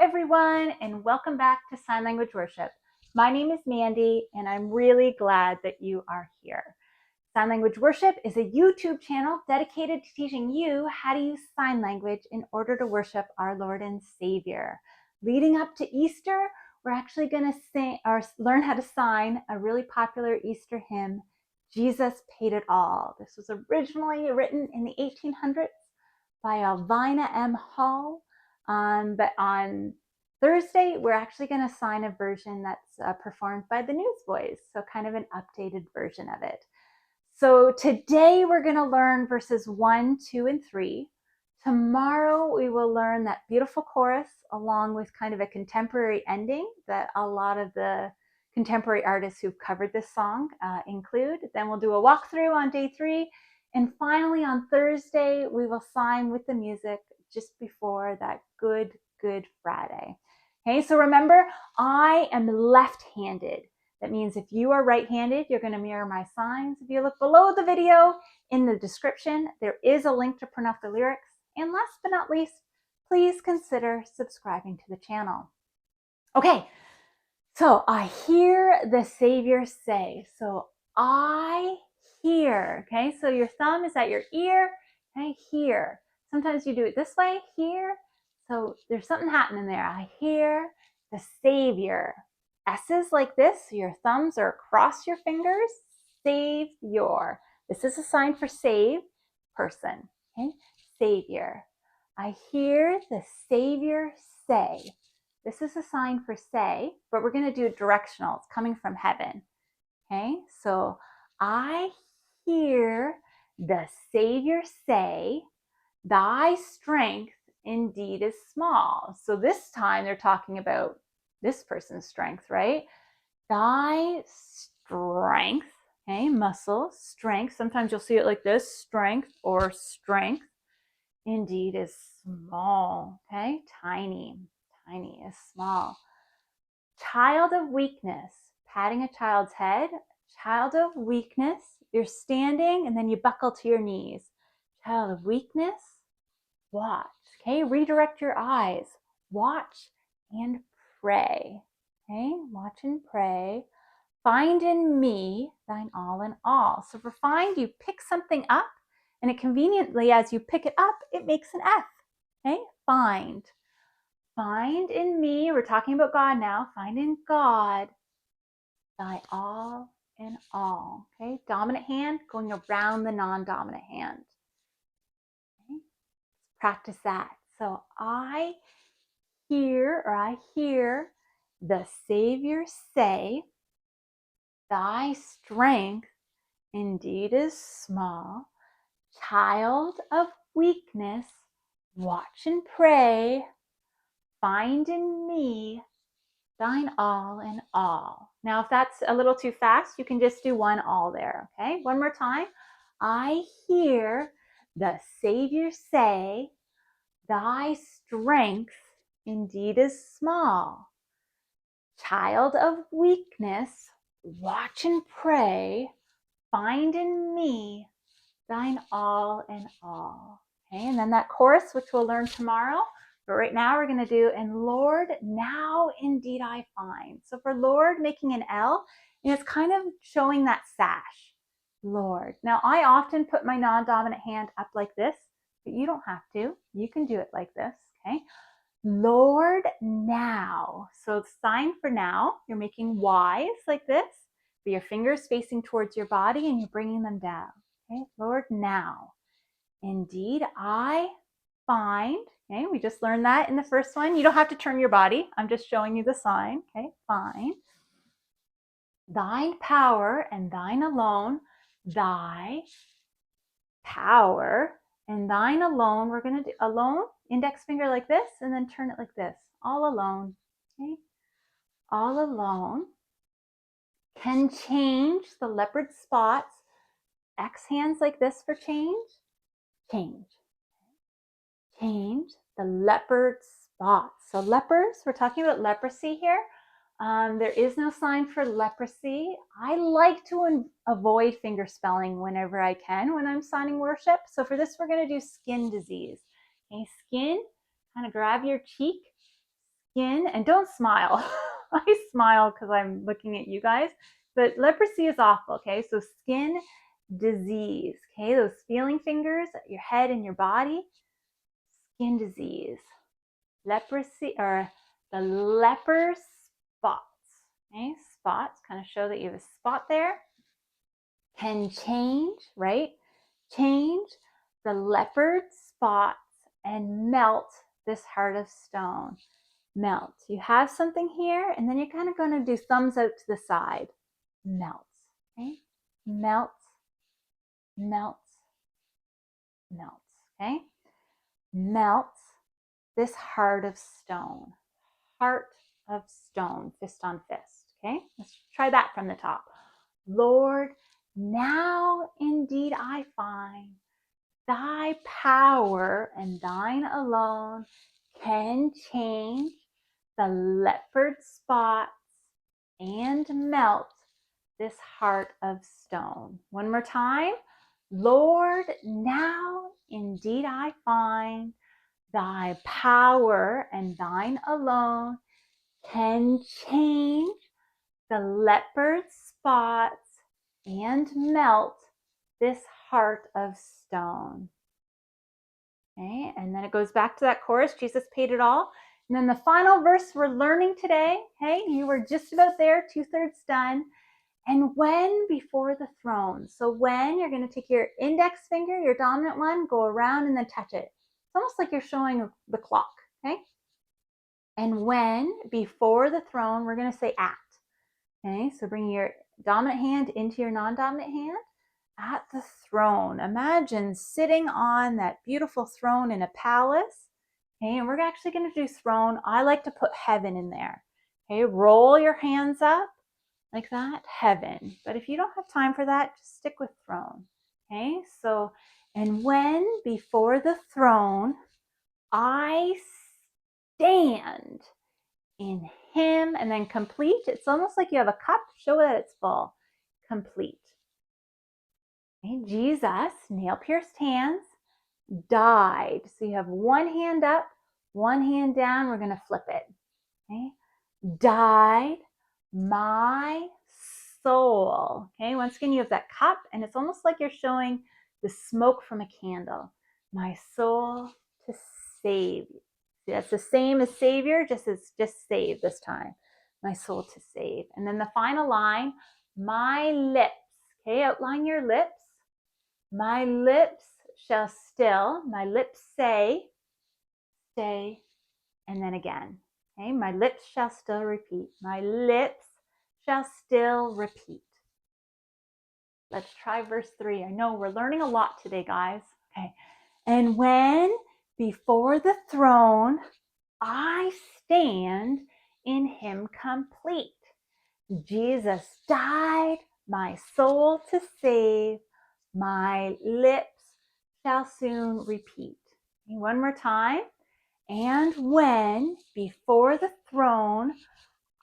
everyone, and welcome back to Sign Language Worship. My name is Mandy, and I'm really glad that you are here. Sign Language Worship is a YouTube channel dedicated to teaching you how to use sign language in order to worship our Lord and Savior. Leading up to Easter, we're actually going to sing or learn how to sign a really popular Easter hymn, Jesus Paid It All. This was originally written in the 1800s by Elvina M. But on Thursday, we're actually going to sign a version that's performed by the Newsboys, so kind of an updated version of it. So today we're going to learn verses 1, 2, and 3. Tomorrow we will learn that beautiful chorus along with kind of a contemporary ending that a lot of the contemporary artists who've covered this song include. Then we'll do a walkthrough on day 3. And finally on Thursday, we will sign with the music just before that Good Friday. Okay, so remember, I am left-handed. That means if you are right-handed, you're going to mirror my signs. If you look below the video in the description, there is a link to print off the lyrics. And last but not least, please consider subscribing to the channel. Okay, so I hear the Savior say. So I hear, okay? So your thumb is at your ear, okay? Hear. Sometimes you do it this way, hear. So there's something happening there. I hear the Savior. S's like this, so your thumbs are across your fingers. Savior. This is a sign for save, person, okay? Savior. I hear the Savior say. This is a sign for say, but we're going to do it directional. It's coming from heaven. Okay, so I hear the Savior say, thy strength indeed is small. So this time they're talking about this person's strength, right? Thy strength, okay, muscle, strength. Sometimes you'll see it like this, strength or strength indeed is small, okay? Tiny is small. Child of weakness, patting a child's head. Child of weakness, you're standing and then you buckle to your knees. Child of weakness, watch, okay? Redirect your eyes. Watch and pray, okay? Watch and pray. Find in me thine all in all. So for find, you pick something up, and it conveniently, as you pick it up, it makes an F, okay? Find. Find in me, we're talking about God now, find in God thy all in all, okay? Dominant hand going around the non-dominant hand. Okay? Practice that. So I hear the Savior say, thy strength indeed is small. Child of weakness, watch and pray. Find in me thine all in all. Now, if that's a little too fast, you can just do one all there, okay? One more time. I hear the Savior say, thy strength indeed is small. Child of weakness, watch and pray. Find in me thine all in all. Okay, and then that chorus, which we'll learn tomorrow. But right now we're going to do, and Lord, now indeed I find. So for Lord, making an L, and it's kind of showing that sash. Lord. Now I often put my non-dominant hand up like this, but you don't have to. You can do it like this, okay? Lord, now. So the sign for now, you're making Y's like this, but your fingers facing towards your body and you're bringing them down. Okay, Lord, now. Indeed, I find, okay, we just learned that in the first one. You don't have to turn your body. I'm just showing you the sign, okay, find. Thine power and thine alone, thy power and thine alone. We're going to do alone, index finger like this, and then turn it like this. All alone, okay? All alone can change the leopard spots. X hands like this for change. Change the leopard spots. So lepers, we're talking about leprosy here. There is no sign for leprosy. I like to avoid finger spelling whenever I can when I'm signing worship. So for this, we're going to do skin disease. Okay, skin, kind of grab your cheek. skin, and don't smile. I smile because I'm looking at you guys, but leprosy is awful, okay? So skin disease, okay? Those feeling fingers, your head and your body, skin disease. Leprosy, or the leper spots, okay? Spots kind of show that you have a spot there. Can change, right? Change the leopard spots and melt this heart of stone. Melt. You have something here, and then you're kind of going to do thumbs out to the side. Melts. Okay? Melts, melts, melts. Okay? Melts this heart of stone. Heart of stone, fist on fist. Okay? Let's try that from the top. Lord, now indeed I find thy power and thine alone can change the leopard spots and melt this heart of stone. One more time. Lord, now indeed I find thy power and thine alone can change the leopard spots and melt this heart of stone. Okay, and then it goes back to that chorus, Jesus paid it all. And then the final verse we're learning today, okay, you were just about there, 2/3 done. And when before the throne. So when, you're going to take your index finger, your dominant one, go around and then touch it. It's almost like you're showing the clock, okay? And when before the throne, we're going to say at. Okay, so bring your dominant hand into your non-dominant hand. At the throne. Imagine sitting on that beautiful throne in a palace. Okay, and we're actually going to do throne. I like to put heaven in there. Okay, roll your hands up like that, heaven. But if you don't have time for that, just stick with throne. Okay, so, and when before the throne I stand in him, and then complete. It's almost like you have a cup. Show that it's full. Complete. Okay, Jesus, nail-pierced hands, died. So you have one hand up, one hand down. We're going to flip it. Okay, died my soul. Okay, once again, you have that cup, and it's almost like you're showing the smoke from a candle. My soul to save. See, that's the same as Savior, just save this time. My soul to save. And then the final line, my lips. Okay, outline your lips. My lips shall still, my lips say, stay, and then again. Okay, my lips shall still repeat. My lips shall still repeat. Let's try verse 3. I know we're learning a lot today, guys. Okay, and when before the throne I stand in him complete. Jesus died my soul to save. My lips shall soon repeat. One more time. And when before the throne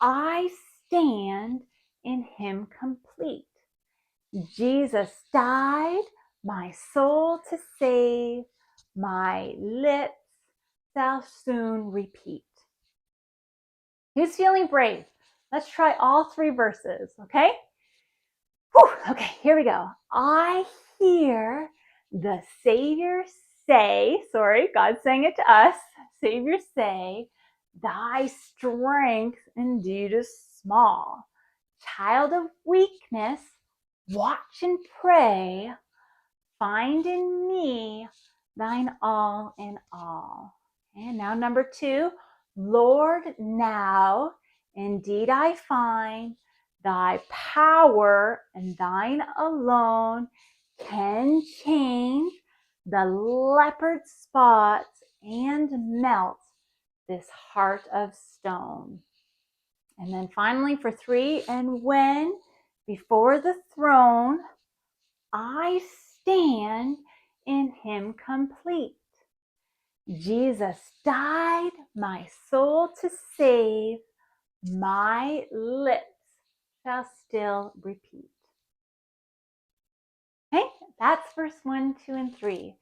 I stand in him complete. Jesus died my soul to save. My lips shall soon repeat. Who's feeling brave? Let's try all 3 verses, okay? Whew, okay, here we go. I hear the Savior say, sorry, God's saying it to us, Savior say, thy strength indeed is small. Child of weakness, watch and pray, find in me thine all in all. And now number 2, Lord, now indeed I find thy power and thine alone can change the leopard spots and melt this heart of stone. And then finally for 3, and when before the throne I stand in him complete. Jesus died my soul to save. My lips shall still repeat. Okay, that's verse 1, 2, and 3.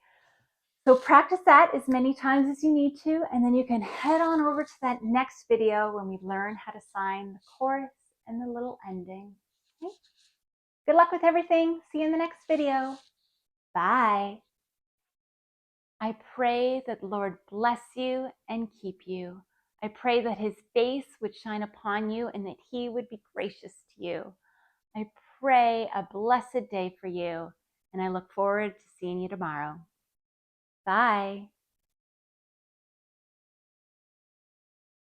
So practice that as many times as you need to, and then you can head on over to that next video when we learn how to sign the chorus and the little ending. Okay? Good luck with everything. See you in the next video. Bye. I pray that the Lord bless you and keep you. I pray that his face would shine upon you and that he would be gracious to you. I pray a blessed day for you, and I look forward to seeing you tomorrow. Bye.